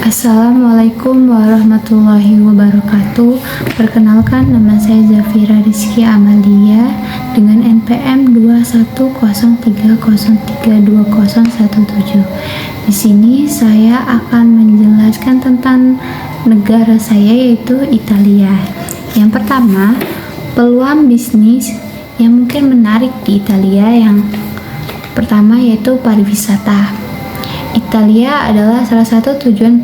Assalamualaikum warahmatullahi wabarakatuh. Perkenalkan, nama saya Zafira Rizky Amalia dengan NPM 21030320117. Di sini saya akan menjelaskan tentang negara saya, yaitu Italia. Yang pertama, peluang bisnis yang mungkin menarik di Italia. Yang pertama yaitu pariwisata. Italia adalah salah satu tujuan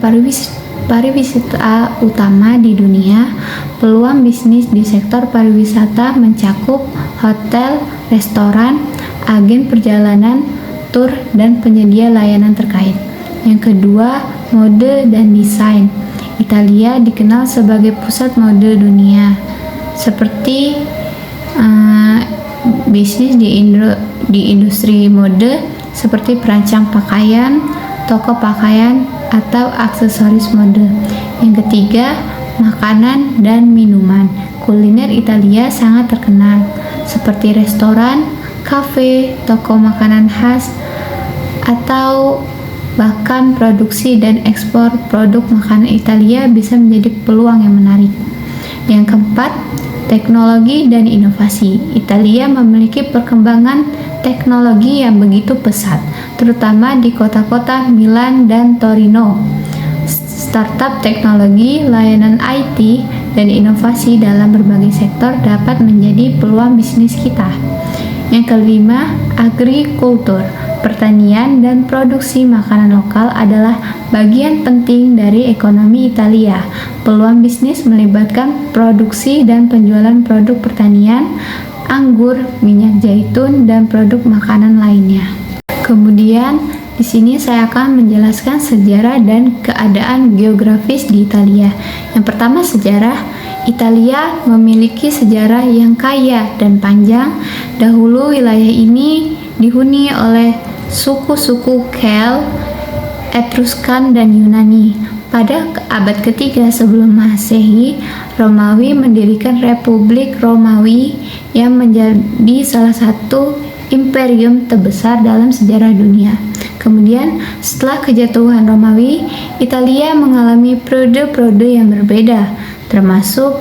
pariwisata utama di dunia. Peluang bisnis di sektor pariwisata mencakup hotel, restoran, agen perjalanan, tur, dan penyedia layanan terkait. Yang kedua, mode dan desain. Italia dikenal sebagai pusat mode dunia, seperti bisnis di industri mode seperti perancang pakaian, toko pakaian, atau aksesoris mode. Yang ketiga, makanan dan minuman. Kuliner Italia sangat terkenal, seperti restoran, kafe, toko makanan khas, atau bahkan produksi dan ekspor produk makanan Italia bisa menjadi peluang yang menarik. Yang keempat, teknologi dan inovasi. Italia memiliki perkembangan teknologi yang begitu pesat, terutama di kota-kota Milan dan Torino. Startup teknologi, layanan IT, dan inovasi dalam berbagai sektor dapat menjadi peluang bisnis kita. Yang kelima, agrikultur. Pertanian dan produksi makanan lokal adalah bagian penting dari ekonomi Italia. Peluang bisnis melibatkan produksi dan penjualan produk pertanian, anggur, minyak zaitun, dan produk makanan lainnya. Kemudian, di sini saya akan menjelaskan sejarah dan keadaan geografis di Italia. Yang pertama, sejarah. Italia memiliki sejarah yang kaya dan panjang. Dahulu wilayah ini dihuni oleh suku-suku Kel, Etruskan, dan Yunani. Pada abad ketiga sebelum Masehi, Romawi mendirikan Republik Romawi yang menjadi salah satu imperium terbesar dalam sejarah dunia. Kemudian, setelah kejatuhan Romawi, Italia mengalami periode-periode yang berbeda, termasuk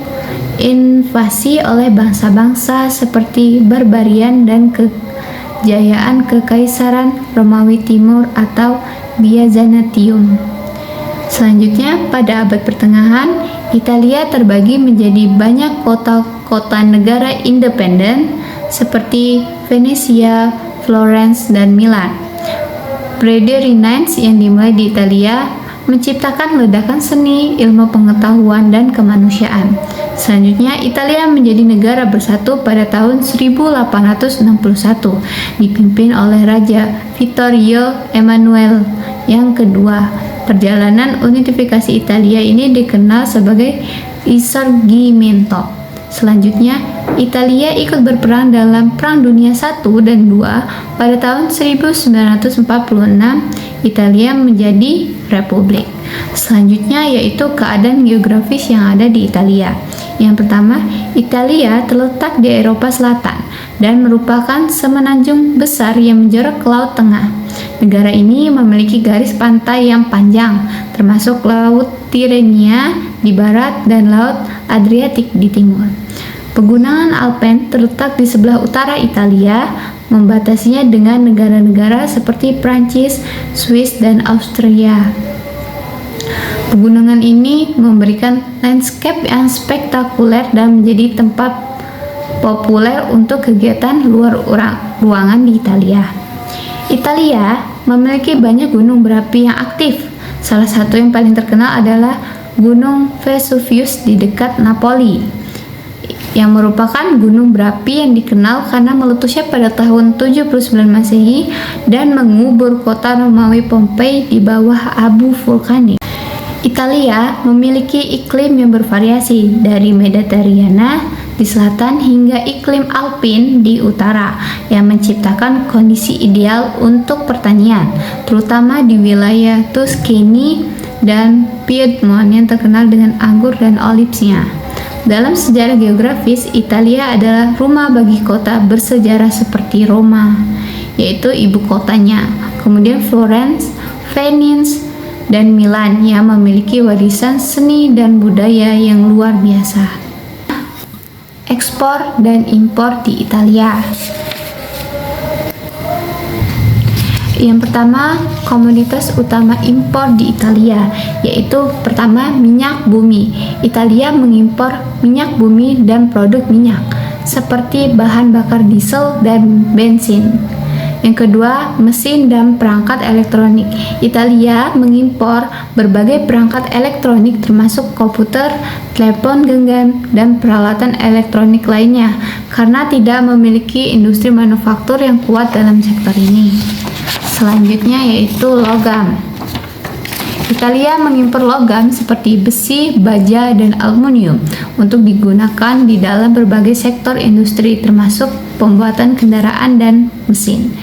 invasi oleh bangsa-bangsa seperti Barbarian dan kejayaan Kekaisaran Romawi Timur atau Byzantium. Selanjutnya, pada abad pertengahan, Italia terbagi menjadi banyak kota-kota negara independen seperti Venesia, Florence, dan Milan. Periode Renaissance yang dimulai di Italia menciptakan ledakan seni, ilmu pengetahuan, dan kemanusiaan. Selanjutnya, Italia menjadi negara bersatu pada tahun 1861, dipimpin oleh Raja Vittorio Emanuele yang kedua. Perjalanan unifikasi Italia ini dikenal sebagai Risorgimento. Selanjutnya, Italia ikut berperang dalam Perang Dunia I dan II. Pada tahun 1946, Italia menjadi republik. Selanjutnya yaitu keadaan geografis yang ada di Italia. Yang pertama, Italia terletak di Eropa Selatan dan merupakan semenanjung besar yang menjorok ke Laut Tengah. Negara ini memiliki garis pantai yang panjang, termasuk Laut Tirrenia di barat dan Laut Adriatik di timur. Pegunungan Alpen terletak di sebelah utara Italia, membatasinya dengan negara-negara seperti Prancis, Swiss, dan Austria. Pegunungan ini memberikan landscape yang spektakuler dan menjadi tempat populer untuk kegiatan luar ruangan di Italia. Italia memiliki banyak gunung berapi yang aktif. Salah satu yang paling terkenal adalah Gunung Vesuvius di dekat Napoli, yang merupakan gunung berapi yang dikenal karena meletusnya pada tahun 79 Masehi dan mengubur kota Romawi Pompei di bawah abu vulkanik. Italia memiliki iklim yang bervariasi dari Mediterania di selatan hingga iklim alpin di utara yang menciptakan kondisi ideal untuk pertanian, terutama di wilayah Tuscany dan Piedmont yang terkenal dengan anggur dan olivesnya. Dalam sejarah geografis, Italia adalah rumah bagi kota bersejarah seperti Roma, yaitu ibu kotanya, kemudian Florence, Venice, dan Milan yang memiliki warisan seni dan budaya yang luar biasa. Ekspor dan impor di Italia. Yang pertama, komoditas utama impor di Italia, yaitu pertama minyak bumi. Italia mengimpor minyak bumi dan produk minyak, seperti bahan bakar diesel dan bensin. Yang kedua, mesin dan perangkat elektronik. Italia mengimpor berbagai perangkat elektronik termasuk komputer, telepon genggam, dan peralatan elektronik lainnya karena tidak memiliki industri manufaktur yang kuat dalam sektor ini. Selanjutnya yaitu logam. Italia mengimpor logam seperti besi, baja, dan aluminium untuk digunakan di dalam berbagai sektor industri termasuk pembuatan kendaraan dan mesin.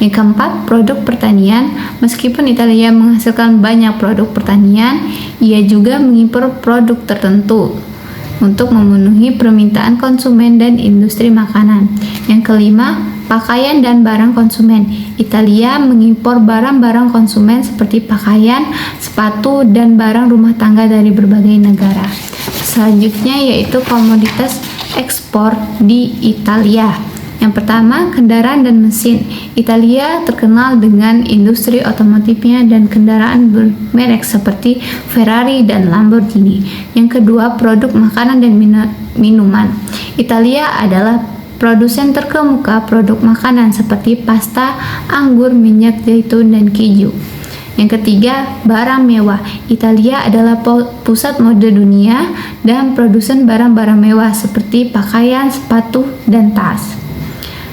Yang keempat, produk pertanian. Meskipun Italia menghasilkan banyak produk pertanian, ia juga mengimpor produk tertentu untuk memenuhi permintaan konsumen dan industri makanan. Yang kelima, pakaian dan barang konsumen. Italia mengimpor barang-barang konsumen seperti pakaian, sepatu, dan barang rumah tangga dari berbagai negara. Selanjutnya yaitu komoditas ekspor di Italia. Yang pertama, kendaraan dan mesin. Italia terkenal dengan industri otomotifnya dan kendaraan bermerek seperti Ferrari dan Lamborghini. Yang kedua, produk makanan dan minuman. Italia adalah produsen terkemuka produk makanan seperti pasta, anggur, minyak zaitun, dan keju. Yang ketiga, barang mewah. Italia adalah pusat mode dunia dan produsen barang-barang mewah seperti pakaian, sepatu, dan tas.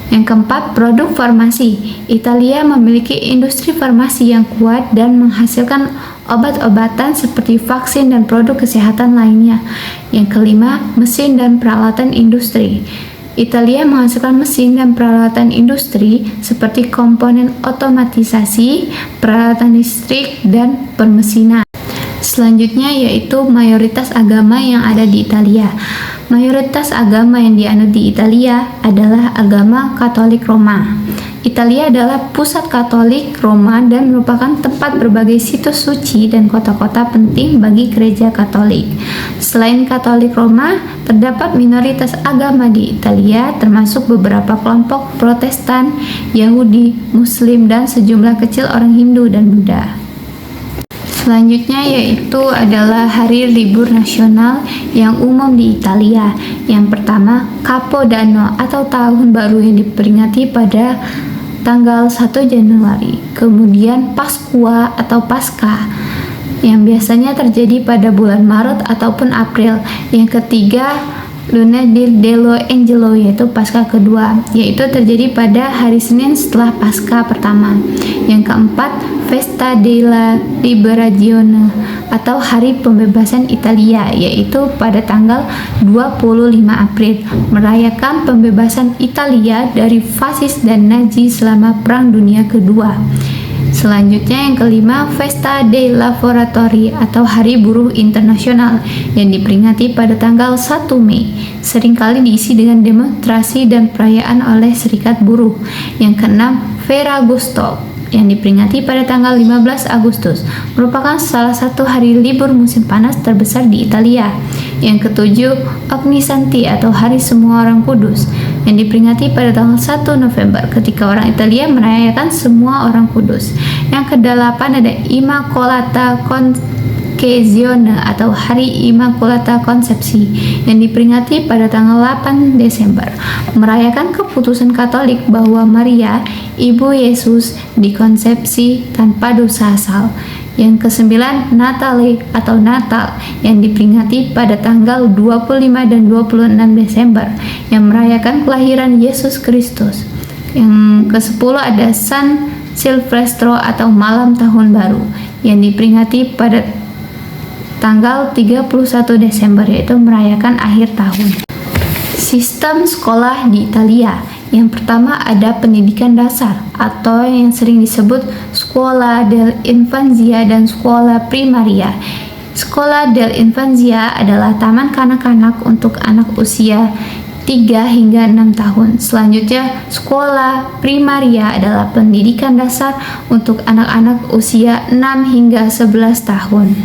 Yang keempat, produk farmasi. Italia memiliki industri farmasi yang kuat dan menghasilkan obat-obatan seperti vaksin dan produk kesehatan lainnya. Yang kelima, mesin dan peralatan industri. Italia menghasilkan mesin dan peralatan industri seperti komponen otomatisasi, peralatan listrik, dan permesinan. Selanjutnya yaitu mayoritas agama yang ada di Italia. Mayoritas agama yang dianut di Italia adalah agama Katolik Roma. Italia adalah pusat Katolik Roma dan merupakan tempat berbagai situs suci dan kota-kota penting bagi gereja Katolik. Selain Katolik Roma, terdapat minoritas agama di Italia termasuk beberapa kelompok Protestan, Yahudi, Muslim, dan sejumlah kecil orang Hindu dan Buddha. Selanjutnya yaitu adalah hari libur nasional yang umum di Italia. Yang pertama, Capodanno atau Tahun Baru yang diperingati pada tanggal 1 Januari. Kemudian Pasqua atau Paskah yang biasanya terjadi pada bulan Maret ataupun April. Yang ketiga, Luna dello Angelo yaitu Paskah kedua, yaitu terjadi pada hari Senin setelah Paskah pertama. Yang keempat, Festa della Liberazione atau Hari Pembebasan Italia, yaitu pada tanggal 25 April, merayakan pembebasan Italia dari fasis dan Nazi selama Perang Dunia Kedua. Selanjutnya yang kelima, Festa dei Lavoratori atau Hari Buruh Internasional yang diperingati pada tanggal 1 Mei. Seringkali diisi dengan demonstrasi dan perayaan oleh serikat buruh. Yang keenam, Ferragosto yang diperingati pada tanggal 15 Agustus, merupakan salah satu hari libur musim panas terbesar di Italia. Yang ketujuh, Ognissanti atau Hari Semua Orang Kudus yang diperingati pada tanggal 1 November ketika orang Italia merayakan Semua Orang Kudus. Yang kedelapan ada Immacolata Concezione atau Hari Immaculata Konsepsi yang diperingati pada tanggal 8 Desember, merayakan keputusan Katolik bahwa Maria, Ibu Yesus, dikonsepsi tanpa dosa asal. Yang kesembilan, Natale atau Natal yang diperingati pada tanggal 25 dan 26 Desember yang merayakan kelahiran Yesus Kristus. Yang ke-10 ada San Silvestro atau Malam Tahun Baru yang diperingati pada tanggal 31 Desember, yaitu merayakan akhir tahun. Sistem sekolah di Italia. Yang pertama ada pendidikan dasar atau yang sering disebut Scuola dell'Infanzia dan Scuola Primaria. Scuola dell'Infanzia adalah taman kanak-kanak untuk anak usia 3 hingga 6 tahun. Selanjutnya, sekolah primaria adalah pendidikan dasar untuk anak-anak usia 6 hingga 11 tahun.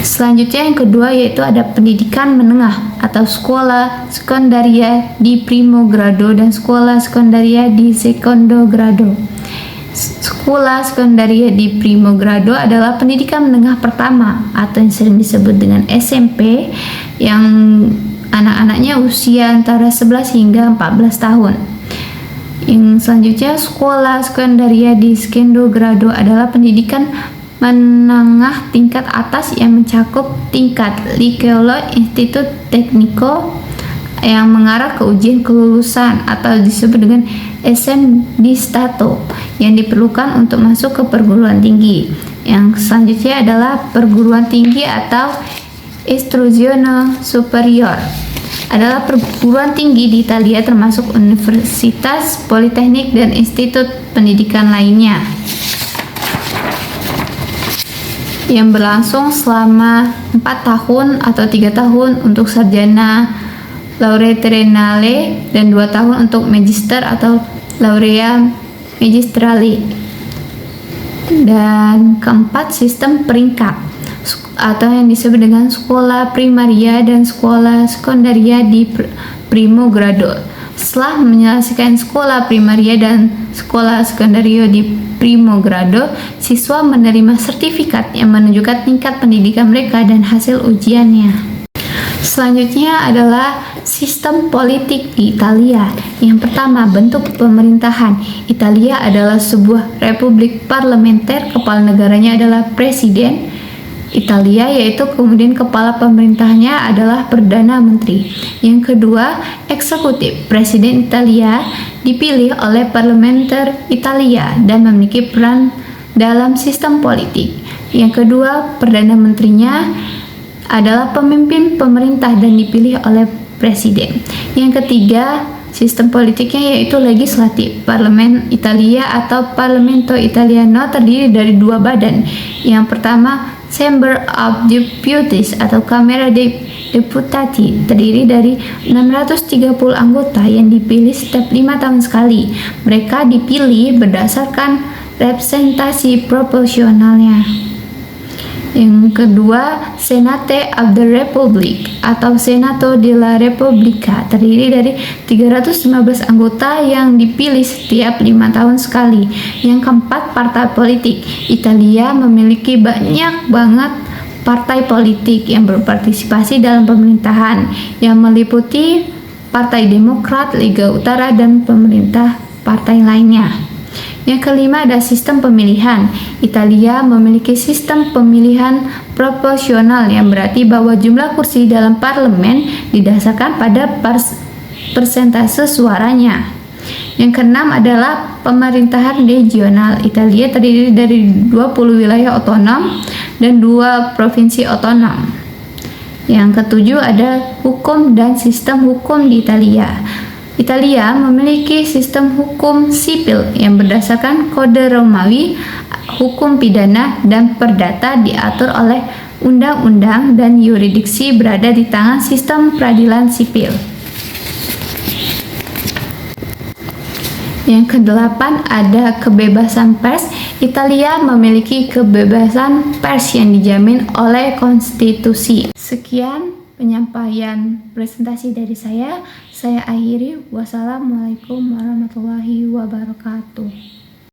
Selanjutnya yang kedua yaitu ada pendidikan menengah atau sekolah sekondaria di primo grado dan sekolah sekondaria di secondo grado. Sekolah sekondaria di primo grado adalah pendidikan menengah pertama atau yang sering disebut dengan SMP yang anak-anaknya usia antara 11 hingga 14 tahun. Yang selanjutnya sekolah sekondaria di secondo grado adalah pendidikan menengah tingkat atas yang mencakup tingkat Liceo Instituto Tecnico yang mengarah ke ujian kelulusan atau disebut dengan SM di Stato yang diperlukan untuk masuk ke perguruan tinggi. Yang selanjutnya adalah perguruan tinggi atau istruzione superior adalah perguruan tinggi di Italia termasuk universitas, politeknik, dan institut pendidikan lainnya yang berlangsung selama 4 tahun atau 3 tahun untuk sarjana laurea triennale dan 2 tahun untuk magister atau laurea magistrale. Dan keempat, sistem peringkat atau yang disebut dengan sekolah primaria dan sekolah sekondaria di primo grado. Setelah menyelesaikan sekolah primaria dan sekolah sekondaria di primo grado, siswa menerima sertifikat yang menunjukkan tingkat pendidikan mereka dan hasil ujiannya. Selanjutnya adalah sistem politik di Italia. Yang pertama, bentuk pemerintahan. Italia adalah sebuah republik parlementer, kepala negaranya adalah presiden Italia, yaitu kemudian kepala pemerintahnya adalah Perdana Menteri. Yang kedua, eksekutif. Presiden Italia dipilih oleh parlementer Italia dan memiliki peran dalam sistem politik. Yang kedua, Perdana Menterinya adalah pemimpin pemerintah dan dipilih oleh presiden. Yang ketiga, sistem politiknya yaitu legislatif. Parlemen Italia atau Parlamento Italiano terdiri dari 2 badan. Yang pertama, Chamber of Deputies atau Camera dei Deputati terdiri dari 630 anggota yang dipilih setiap 5 tahun sekali. Mereka dipilih berdasarkan representasi proporsionalnya. Yang kedua, Senate of the Republic atau Senato della Repubblica terdiri dari 315 anggota yang dipilih setiap 5 tahun sekali. Yang keempat, partai politik. Italia memiliki banyak banget partai politik yang berpartisipasi dalam pemerintahan yang meliputi Partai Demokrat, Liga Utara, dan pemerintah partai lainnya. Yang kelima ada sistem pemilihan. Italia memiliki sistem pemilihan proporsional yang berarti bahwa jumlah kursi dalam parlemen didasarkan pada persentase suaranya. Yang keenam adalah pemerintahan regional. Italia terdiri dari 20 wilayah otonom dan 2 provinsi otonom. Yang ketujuh ada hukum dan sistem hukum di Italia. Italia memiliki sistem hukum sipil yang berdasarkan kode Romawi. Hukum pidana dan perdata diatur oleh undang-undang dan yurisdiksi berada di tangan sistem peradilan sipil. Yang kedelapan ada kebebasan pers. Italia memiliki kebebasan pers yang dijamin oleh konstitusi. Sekian penyampaian presentasi dari saya. Saya akhiri. Wassalamualaikum warahmatullahi wabarakatuh.